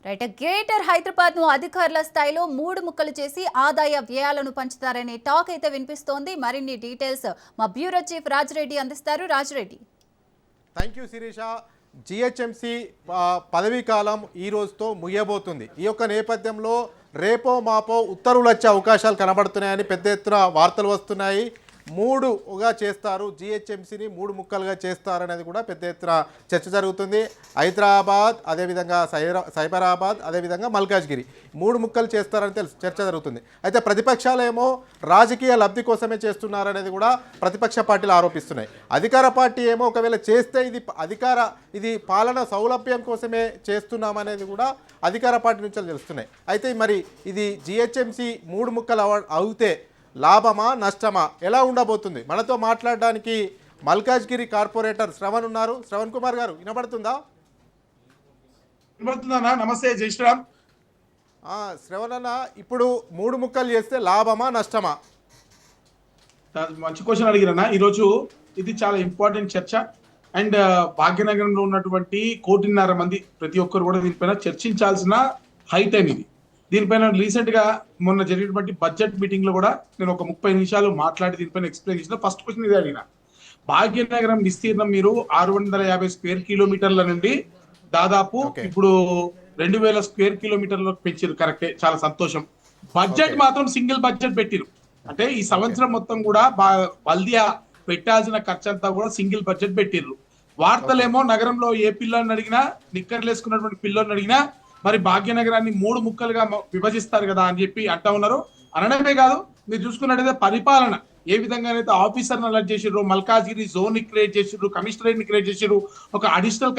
Right. Greater Hyderabad ను అధికారుల స్థాయిలో మూడు ముక్కలు చేసి ఆదాయ వ్యయాలను పంచుతారనే టాక్ అయితే వినిపిస్తోంది. మరిన్ని డీటెయిల్స్ మా బ్యూరో చీఫ్ రాజరెడ్డి అందిస్తారు. Rajareddy. Thank you Sirisha. GHMC పదవీ కాలం ఈ రోజుతో ముగియబోతుంది. ఈ యొక్క నేపథ్యంలో రేపో మాపో ఉత్తర్వులు వచ్చే అవకాశాలు కనబడుతున్నాయని పెద్ద ఎత్తున వార్తలు వస్తున్నాయి. మూడుగా చేస్తారు, జిహెచ్ఎంసీని మూడు ముక్కలుగా చేస్తారనేది కూడా పెద్ద ఎత్తున చర్చ జరుగుతుంది. హైదరాబాద్, అదేవిధంగా సైబరాబాద్, అదేవిధంగా మల్కాజ్గిరి మూడు ముక్కలు చేస్తారని చర్చ జరుగుతుంది. అయితే ప్రతిపక్షాలేమో రాజకీయ లబ్ధి కోసమే చేస్తున్నారనేది కూడా ప్రతిపక్ష పార్టీలు ఆరోపిస్తున్నాయి. అధికార పార్టీ ఏమో ఒకవేళ చేస్తే ఇది పాలన సౌలభ్యం కోసమే చేస్తున్నామనేది కూడా అధికార పార్టీ నుంచి తెలుస్తున్నాయి. అయితే మరి ఇది జిహెచ్ఎంసీ మూడు ముక్కలు అవుతే లాభమా నష్టమా ఎలా ఉండబోతుంది? మనతో మాట్లాడడానికి మల్కాజ్గిరి కార్పొరేటర్ శ్రవణ్ ఉన్నారు. శ్రవణ్ కుమార్ గారు వినబడుతుందా? నమస్తే, జై శ్రీరామ్. శ్రవణ్ అన్న, ఇప్పుడు మూడు ముక్కలు చేస్తే లాభమా నష్టమా? మంచి క్వశ్చన్ అడిగిరన్నా. ఈరోజు ఇది చాలా ఇంపార్టెంట్ చర్చ. అండ్ భాగ్యనగరంలో ఉన్నటువంటి 1.5 కోటి మంది ప్రతి ఒక్కరు కూడా దీనిపైన చర్చించాల్సిన హై టైం ఇది. దీనిపైన రీసెంట్ గా మొన్న జరిగినటువంటి బడ్జెట్ మీటింగ్ లో కూడా నేను ఒక 30 నిమిషాలు మాట్లాడి దీనిపైన ఎక్స్ప్లెయిన్ చేసిన. ఫస్ట్ క్వశ్చన్ ఇదే అడిగిన. భాగ్యనగరం విస్తీర్ణం మీరు 650 స్క్వేర్ కిలోమీటర్ల నుండి దాదాపు ఇప్పుడు 2000 స్క్వేర్ కిలోమీటర్లకు పెంచారు. కరెక్టే, చాలా సంతోషం. బడ్జెట్ మాత్రం సింగిల్ బడ్జెట్ పెట్టిరు. అంటే ఈ సంవత్సరం మొత్తం కూడా బల్దియా పెట్టాల్సిన ఖర్చు అంతా కూడా సింగిల్ బడ్జెట్ పెట్టిర్రు. వార్తలేమో నగరంలో ఏ పిల్లల్ని అడిగినా, నిక్కర్లేసుకున్నటువంటి పిల్లల్ని అడిగినా మరి భాగ్యనగరాన్ని 3 ముక్కలుగా విభజిస్తారు కదా అని చెప్పి అంటా ఉన్నారు. అనడమే కాదు, మీరు చూసుకున్నట్టయితే పరిపాలన ఏ విధంగానైతే ఆఫీసర్ని అలర్ట్ చేసిర్రు, మల్కాజ్గిరి జోన్ ని క్రియేట్ చేసిర్రు, కమిషనరేట్ ని క్రియేట్ చేసిర్రు, ఒక అడిషనల్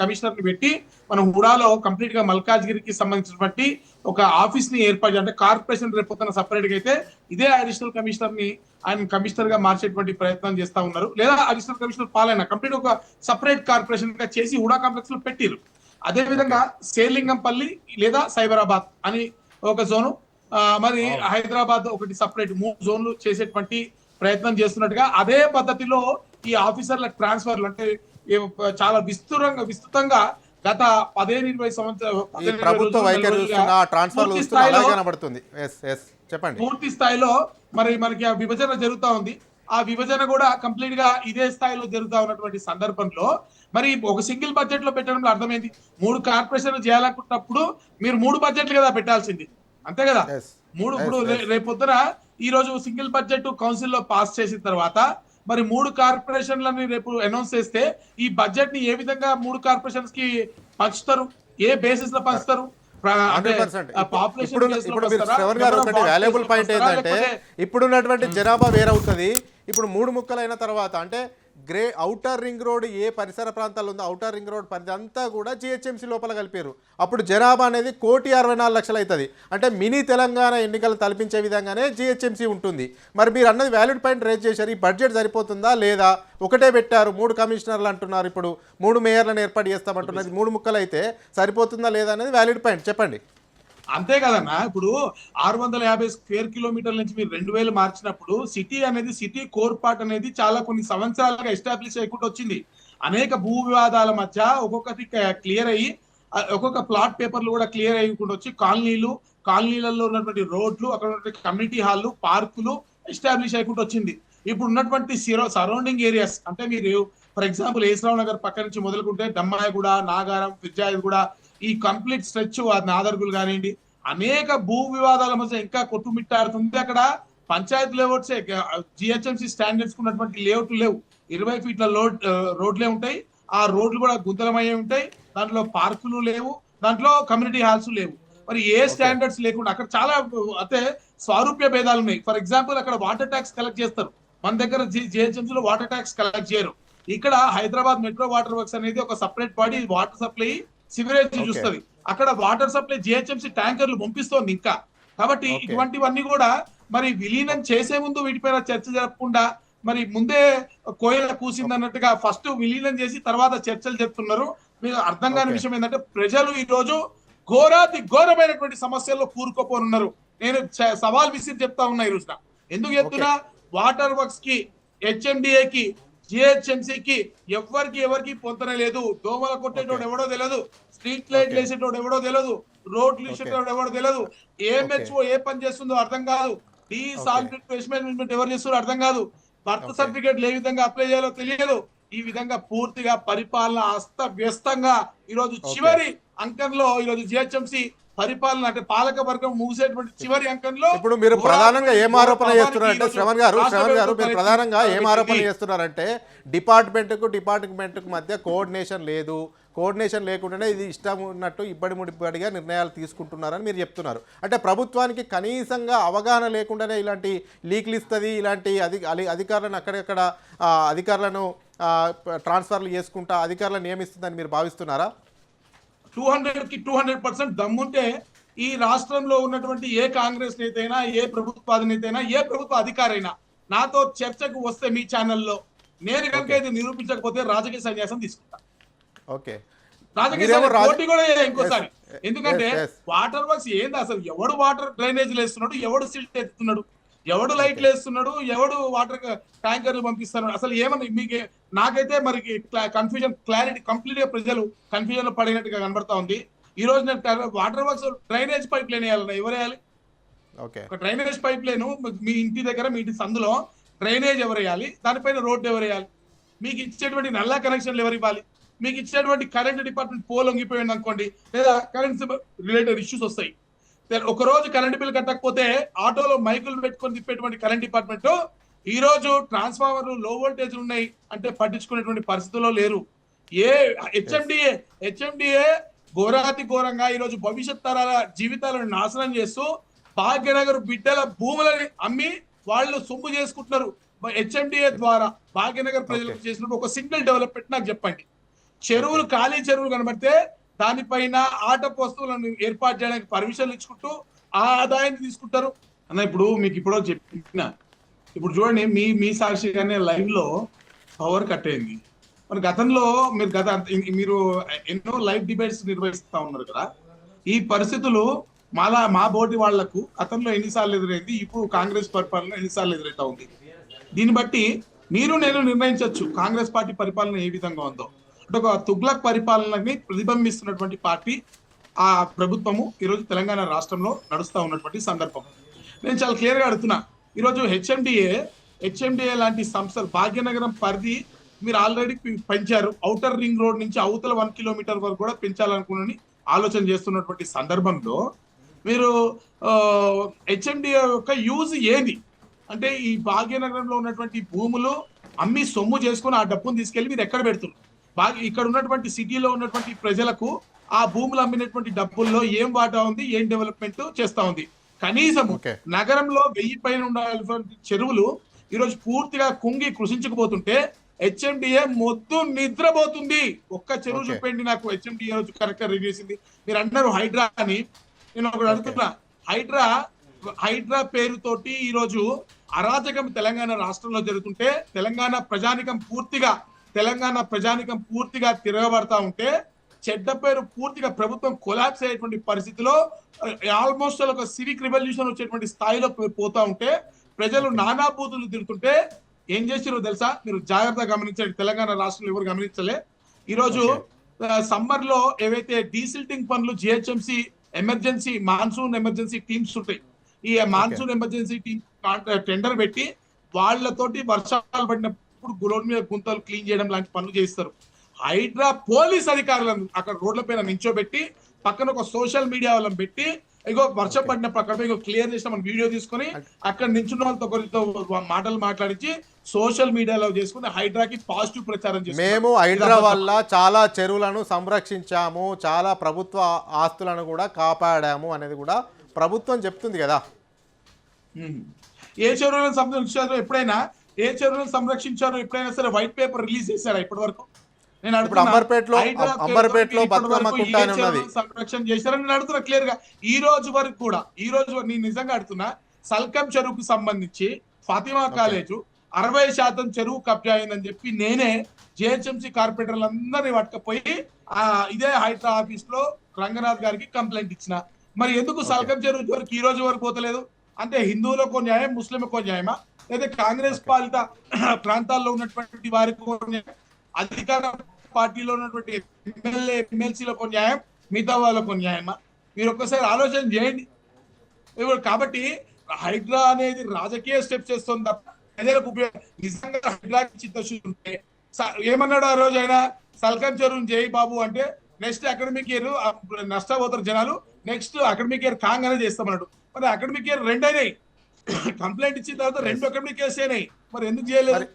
కమిషనర్ ని పెట్టి మనం హుడాలో కంప్లీట్ గా మల్కాజ్గిరికి సంబంధించినటువంటి ఒక ఆఫీస్ ని ఏర్పాటు, అంటే కార్పొరేషన్ రేపు సపరేట్ గా అయితే ఇదే అడిషనల్ కమిషనర్ ని ఆయన కమిషనర్ గా మార్చేటువంటి ప్రయత్నం చేస్తా ఉన్నారు. లేదా అడిషనల్ కమిషనర్ పాలన కంప్లీట్ ఒక సపరేట్ కార్పొరేషన్ గా చేసి హుడా కాంప్లెక్స్ లో పెట్టిరు. అదే విధంగా శేర్లింగంపల్లి లేదా సైబరాబాద్ అని ఒక జోను, మరి హైదరాబాద్ ఒకటి సపరేట్ 3 జోన్లు చేసేటువంటి ప్రయత్నం చేస్తున్నట్టుగా అదే పద్ధతిలో ఈ ఆఫీసర్ల ట్రాన్స్ఫర్లు అంటే చాలా విస్తృతంగా గత 15-20 సంవత్సరాలు పూర్తి స్థాయిలో మరి మనకి ఆ విభజన జరుగుతా ఉంది. ఆ విభజన కూడా కంప్లీట్ గా ఇదే స్థాయిలో జరుగుతా ఉన్నటువంటి సందర్భంలో మరి ఒక సింగిల్ బడ్జెట్ లో పెట్టడంలో అర్థమైంది. 3 కార్పొరేషన్లు చేయాలనుకున్నప్పుడు మీరు 3 బడ్జెట్లు కదా పెట్టాల్సింది, అంతే కదా. ఇప్పుడు రేపొద్దున ఈ రోజు సింగిల్ బడ్జెట్ కౌన్సిల్ లో పాస్ చేసిన తర్వాత మరి 3 కార్పొరేషన్లని రేపు అనౌన్స్ చేస్తే ఈ బడ్జెట్ ని ఏ విధంగా 3 కార్పొరేషన్స్ కి పంచుతారు, ఏ బేసిస్ లో పంచుతారు? ఇప్పుడున్నటువంటి జనాభా వేరవుతుంది. ఇప్పుడు 3 ముక్కలైన తర్వాత అంటే ఔటర్ రింగ్ రోడ్ ఏ పరిసర ప్రాంతాల్లో ఉందో ఔటర్ రింగ్ రోడ్ పరిధి అంతా కూడా జిహెచ్ఎంసీ లోపల కలిపారు. అప్పుడు జనాభా అనేది 1,64,00,000 అవుతుంది. అంటే మినీ తెలంగాణ ఎన్నికలు తలపించే విధంగానే జిహెచ్ఎంసీ ఉంటుంది. మరి మీరు అన్నది వ్యాలిడ్ పాయింట్ రేజ్ చేశారు. ఈ బడ్జెట్ సరిపోతుందా లేదా? ఒకటే పెట్టారు, 3 కమిషనర్లు అంటున్నారు, ఇప్పుడు 3 మేయర్లను ఏర్పాటు చేస్తామంటున్నది. 3 ముక్కలు అయితే సరిపోతుందా లేదా అనేది వ్యాలిడ్ పాయింట్ చెప్పండి. అంతే కదన్నా. ఇప్పుడు 650 స్క్వేర్ కిలోమీటర్ల నుంచి మీరు 2000 మార్చినప్పుడు సిటీ అనేది, సిటీ కోర్ పార్ట్ అనేది చాలా కొన్ని సంవత్సరాలుగా ఎస్టాబ్లిష్ అయ్యకుండా వచ్చింది. అనేక భూ వివాదాల మధ్య ఒక్కొక్కటి క్లియర్ అయ్యి ఒక్కొక్క ప్లాట్ పేపర్లు కూడా క్లియర్ అయ్యకుండా వచ్చి కాలనీలలో ఉన్నటువంటి రోడ్లు, అక్కడ ఉన్నటువంటి కమ్యూనిటీ హాల్లు, పార్కులు ఎస్టాబ్లిష్ అయ్యకుండా వచ్చింది. ఇప్పుడు ఉన్నటువంటి సరౌండింగ్ ఏరియాస్ అంటే మీరు ఫర్ ఎగ్జాంపుల్ ఏసరావు నగర్ పక్క నుంచి మొదలుకుంటే దమ్మాయిగూడ, నాగారం, ఫిర్జాయిగూడ, ఈ కంప్లీట్ స్ట్రెచ్ నాదర్గులు కానివ్వండి, అనేక భూ వివాదాల మధ్య ఇంకా కొట్టుమిట్టాడుతుంది. అక్కడ పంచాయతీ లేఅవుట్స్ జిహెచ్ఎంసీ స్టాండర్డ్స్ ఉన్నటువంటి లేఅవుట్లు లేవు. 20 ఫీట్ల రోడ్లే ఉంటాయి. ఆ రోడ్లు కూడా గుంతలమయ్యే ఉంటాయి. దాంట్లో పార్కులు లేవు, దాంట్లో కమ్యూనిటీ హాల్స్ లేవు. మరి ఏ స్టాండర్డ్స్ లేకుండా అక్కడ చాలా అంటే స్వారూప్య భేదాలు ఉన్నాయి. ఫర్ ఎగ్జాంపుల్ అక్కడ వాటర్ ట్యాక్స్ కలెక్ట్ చేస్తారు, మన దగ్గర జిహెచ్ఎంసీలో వాటర్ ట్యాక్స్ కలెక్ట్ చేయరు. ఇక్కడ హైదరాబాద్ మెట్రో వాటర్ వర్క్స్ అనేది ఒక separate body, water supply sewerage చూస్తుంది. అక్కడ వాటర్ సప్లై జిహెచ్ఎంసీ ట్యాంకర్లు పంపిస్తోంది ఇంకా. కాబట్టి ఇటువంటివన్నీ కూడా మరి విలీనం చేసే ముందు వీటిపైన చర్చ జరపకుండా మరి ముందే కోయల కూసింది అన్నట్టుగా ఫస్ట్ విలీనం చేసి తర్వాత చర్చలు చెప్తున్నారు. మీకు అర్థం కాని విషయం ఏంటంటే ప్రజలు ఈ రోజు ఘోరమైనటువంటి సమస్యల్లో కూరుకోపోనున్నారు. నేను సవాల్ విసిరి చెప్తా ఉన్నా ఈ రోజున. ఎందుకు చెప్తున్నా? వాటర్ వర్క్స్ కి, హెచ్ఎండిఏ కి జిహెచ్ఎంసీకి ఎవరికి పొంతన లేదు. దోమల కొట్టేటోడు ఎవడో తెలియదు, స్ట్రీట్ లైట్లు వేసేటోడు ఎవడో తెలియదు, రోడ్లు వేసేటోడు ఎవడో తెలియదు, ఏఎంహెచ్ఓ ఏ పని చేస్తుందో అర్థం కాదు, సాలిడ్ వేస్ట్ మేనేజ్మెంట్ ఎవరు చేస్తుందో అర్థం కాదు, బర్త్ సర్టిఫికేట్లు ఏ విధంగా అప్లై చేయాలో తెలియదు. ఈ విధంగా పూర్తిగా పరిపాలన అస్తవ్యస్తంగా ఈరోజు చివరి అంకంలో ఈరోజు జిహెచ్ఎంసీ పరిపాలన అంటే పాలక వర్గం ముగిసేటువంటి చివరి అంకంలో ఇప్పుడు మీరు ప్రధానంగా ఏం ఆరోపణ చేస్తున్నారంటే శ్రవణ్ గారు మీరు ప్రధానంగా ఏం ఆరోపణ చేస్తున్నారంటే డిపార్ట్మెంట్కు మధ్య కోఆర్డినేషన్ లేదు, కోఆర్డినేషన్ లేకుండానే ఇది ఇష్టం ఉన్నట్టు ఇబ్బడిముడిబ్బడిగా నిర్ణయాలు తీసుకుంటున్నారని మీరు చెప్తున్నారు. అంటే ప్రభుత్వానికి కనీసంగా అవగాహన లేకుండానే ఇలాంటి లీక్లు ఇస్తుంది, ఇలాంటి అధికారులను అక్కడక్కడ అధికారులను ట్రాన్స్ఫర్లు చేసుకుంటా అధికారులను నియమిస్తుందని మీరు భావిస్తున్నారా? 200కి 200% దమ్ముంటే ఈ రాష్ట్రంలో ఉన్నటువంటి ఏ కాంగ్రెస్ నేత అయినా, ఏ ప్రభుత్వ అధినేత అయినా, ఏ ప్రభుత్వ అధికారైనా నాతో చర్చకు వస్తే మీ ఛానల్లో నేను కనుక ఇది నిరూపించకపోతే రాజకీయ సన్యాసం తీసుకుంటా. ఓకే, రాజకీయ పోటీ కూడా ఇంకోసారి. ఎందుకంటే వాటర్ వర్క్స్ ఏంది అసలు? ఎవడు వాటర్ డ్రైనేజీలు వేస్తున్నాడు, ఎవడు సిల్ట్ ఎత్తుతున్నాడు, ఎవడు లైట్లు వేస్తున్నాడు, ఎవడు వాటర్ ట్యాంకర్లు పంపిస్తున్నాడు, అసలు ఏమన్నా మీకు నాకైతే మరి కన్ఫ్యూజన్ క్లారిటీ కంప్లీట్ గా ప్రజలు కన్ఫ్యూజన్ లో పడినట్టుగా కనబడతా ఉంది. ఈ రోజు నేను water works drainage pipeline వేయాలన్నా ఎవరు వేయాలి? ఒక డ్రైనేజ్ పైప్ లైన్ మీ ఇంటి దగ్గర మీ ఇంటి సందులో డ్రైనేజ్ ఎవరు వేయాలి, దానిపైన రోడ్డు ఎవరు వేయాలి, మీకు ఇచ్చేటువంటి నల్లా కనెక్షన్లు ఎవరు ఇవ్వాలి, మీకు ఇచ్చేటువంటి కరెంట్ డిపార్ట్మెంట్ పోల్ వంగిపోయింది అనుకోండి, లేదా కరెంట్ రిలేటెడ్ ఇష్యూస్ వస్తాయి. ఒక రోజు కరెంట్ బిల్ కట్టకపోతే ఆటోలో మైకులు పెట్టుకొని తిప్పేటువంటి కరెంట్ డిపార్ట్మెంట్ ఈ రోజు ట్రాన్స్ఫార్మర్లు లో వోల్టేజ్ ఉన్నాయి అంటే పట్టించుకునేటువంటి పరిస్థితుల్లో లేరు. హెచ్ఎండిఏ ఘోరాతి ఘోరంగా ఈ రోజు భవిష్యత్ తరాల జీవితాలను నాశనం చేస్తూ భాగ్యనగర్ బిడ్డల భూములని అమ్మి వాళ్ళు సొమ్ము చేసుకుంటున్నారు. హెచ్ఎండిఏ ద్వారా భాగ్యనగర్ ప్రజలకు చేసినప్పుడు ఒక సింగిల్ డెవలప్మెంట్ నాకు చెప్పండి. చెరువులు ఖాళీ చెరువులు కనబడితే దానిపైన ఆటపు వస్తువులను ఏర్పాటు చేయడానికి పర్మిషన్లు ఇచ్చుకుంటూ ఆ ఆదాయాన్ని తీసుకుంటారు అన్న. ఇప్పుడు మీకు ఇప్పుడు చెప్పిన ఇప్పుడు చూడండి, మీ సాక్షిగానే లైవ్ లో పవర్ కట్ అయింది. మరి గతంలో మీరు ఎన్నో లైవ్ డిబేట్స్ నిర్వహిస్తా ఉన్నారు కదా, ఈ పరిస్థితులు మా బోటి వాళ్లకు గతంలో ఎన్నిసార్లు ఎదురైంది, ఇప్పుడు కాంగ్రెస్ పరిపాలన ఎన్నిసార్లు ఎదురైతా ఉంది. దీన్ని బట్టి మీరు నేను నిర్ణయించవచ్చు కాంగ్రెస్ పార్టీ పరిపాలన ఏ విధంగా ఉందో. అంటే ఒక తుగ్లక్ పరిపాలనని ప్రతిబింబిస్తున్నటువంటి పార్టీ ఆ ప్రభుత్వము ఈరోజు తెలంగాణ రాష్ట్రంలో నడుస్తూ ఉన్నటువంటి సందర్భం. నేను చాలా క్లియర్ గా అడుగుతున్నా, ఈరోజు హెచ్ఎండిఏ లాంటి సంస్థలు భాగ్యనగరం పరిధి మీరు ఆల్రెడీ పెంచారు. ఔటర్ రింగ్ రోడ్ నుంచి అవతల 1 కిలోమీటర్ వరకు కూడా పెంచాలనుకుని ఆలోచన చేస్తున్నటువంటి సందర్భంలో మీరు హెచ్ఎండిఏ యొక్క యూజ్ ఏది అంటే ఈ భాగ్యనగరంలో ఉన్నటువంటి భూములు అమ్మి సొమ్ము చేసుకుని ఆ డబ్బును తీసుకెళ్లి మీరు ఎక్కడ పెడుతున్నారు? ఇక్కడ ఉన్నటువంటి సిటీలో ఉన్నటువంటి ప్రజలకు ఆ భూములు అమ్మినటువంటి డబ్బుల్లో ఏం వాటా ఉంది, ఏం డెవలప్మెంట్ చేస్తా ఉంది? కనీసం నగరంలో 1000 పైన ఉండాల్సిన చెరువులు ఈరోజు పూర్తిగా కుంగి కృషించకపోతుంటే హెచ్ఎండిఏ మొద్దు నిద్రపోతుంది. ఒక్క చెరువు చూపండి నాకు హెచ్ఎండిఏ రోజు కరెక్ట్ గా రివ్యూ చేసింది. మీరు అంటారు హైడ్రా అని, నేను ఒకటి అడుగుతున్నా, హైడ్రా పేరుతోటి ఈరోజు అరాచకం తెలంగాణ రాష్ట్రంలో జరుగుతుంటే తెలంగాణ ప్రజానికం పూర్తిగా తిరగబడతా ఉంటే చెడ్డ పేరు పూర్తిగా ప్రభుత్వం కొలాప్స్ అయ్యేటువంటి పరిస్థితిలో ఆల్మోస్ట్ ఒక సివిక్ రివల్యూషన్ వచ్చేటువంటి స్థాయిలో పోతా ఉంటే ప్రజలు నానా బూతులు తిరుగుతుంటే ఏం చేసిరో తెలుసా? మీరు జాగ్రత్తగా గమనించండి. తెలంగాణ రాష్ట్రంలో ఎవరు గమనించలే. ఈరోజు సమ్మర్ లో ఏవైతే డీసిల్టింగ్ పనులు GHMC emergency monsoon emergency teams ఉంటాయి, ఈ మాన్సూన్ ఎమర్జెన్సీ టీమ్ టెండర్ పెట్టి వాళ్ళతోటి వర్షాలు పడినప్పుడు రోడ్ మీద గుంతలు క్లీన్ చేయడం లాంటి పనులు చేస్తారు. హైడ్రా పోలీస్ అధికారులను అక్కడ రోడ్ల పైన నించోబెట్టి పక్కన ఒక సోషల్ మీడియా వాళ్ళని పెట్టి ఇగో వర్షం పడినప్పుడు అక్కడ ఇగో క్లియర్ చేసిన మన వీడియో తీసుకొని అక్కడ నించున్న వాళ్ళతో ఒకరితో మాటలు మాట్లాడించి సోషల్ మీడియాలో చేసుకుని హైడ్రాకి పాజిటివ్ ప్రచారం చేస్తాం. మేము హైడ్రా వల్ల చాలా చెరువులను సంరక్షించాము, చాలా ప్రభుత్వ ఆస్తులను కూడా కాపాడాము అనేది కూడా ప్రభుత్వం చెప్తుంది కదా. ఏ చెరువులను సంరక్షించారో ఎప్పుడైనా ఎప్పుడైనా సరే వైట్ పేపర్ రిలీజ్ చేశారా ఇప్పటి వరకు? నేను సంరక్షణ చేశారని నేను అడుగుతున్నా క్లియర్ గా. ఈ రోజు వరకు నేను నిజంగా అడుగుతున్నా, సల్కం చెరువుకు సంబంధించి ఫాతిమా కాలేజు 60% చెరువు కబ్జా అయిందని చెప్పి నేనే జిహెచ్ఎంసీ కార్పొరేటర్లందరినీ పట్టుకపోయి ఇదే హైడ్రా ఆఫీస్ లో రంగనాథ్ గారికి కంప్లైంట్ ఇచ్చిన. మరి ఎందుకు సల్కం చెరువు వరకు ఈ రోజు వరకు పోతలేదు? అంటే హిందువులకు న్యాయం, ముస్లింలకు న్యాయమా, లేదా కాంగ్రెస్ పాలిత ప్రాంతాల్లో ఉన్నటువంటి వారికి న్యాయం, అధికార పార్టీలో ఉన్నటువంటి ఎమ్మెల్యే ఎమ్మెల్సీలకు న్యాయం, మిగతా వాళ్ళకు న్యాయమా? మీరు ఒక్కసారి ఆలోచన చేయండి. కాబట్టి హైడ్రా అనేది రాజకీయ స్టెప్స్ చేస్తుంది తప్ప ప్రజలకు నిజంగా హైడ్రా చిత్తశుద్ధి ఉంటే ఏమన్నాడు ఆ రోజు ఆయన, సల్కన్ చెరువుని జై బాబు అంటే నెక్స్ట్ అకాడమిక్ ఇయర్ నష్టపోతారు జనాలు, నెక్స్ట్ అకాడమిక్ ఇయర్ కాంగానే చేస్తామన్నాడు. మరి అకాడమిక్ ఇయర్ 2 అయినాయి, కంప్లైంట్ ఇచ్చిన తర్వాత 2 అకాడమిక్ ఇయర్స్ అయినాయి, మరి ఎందుకు చేయలేదు?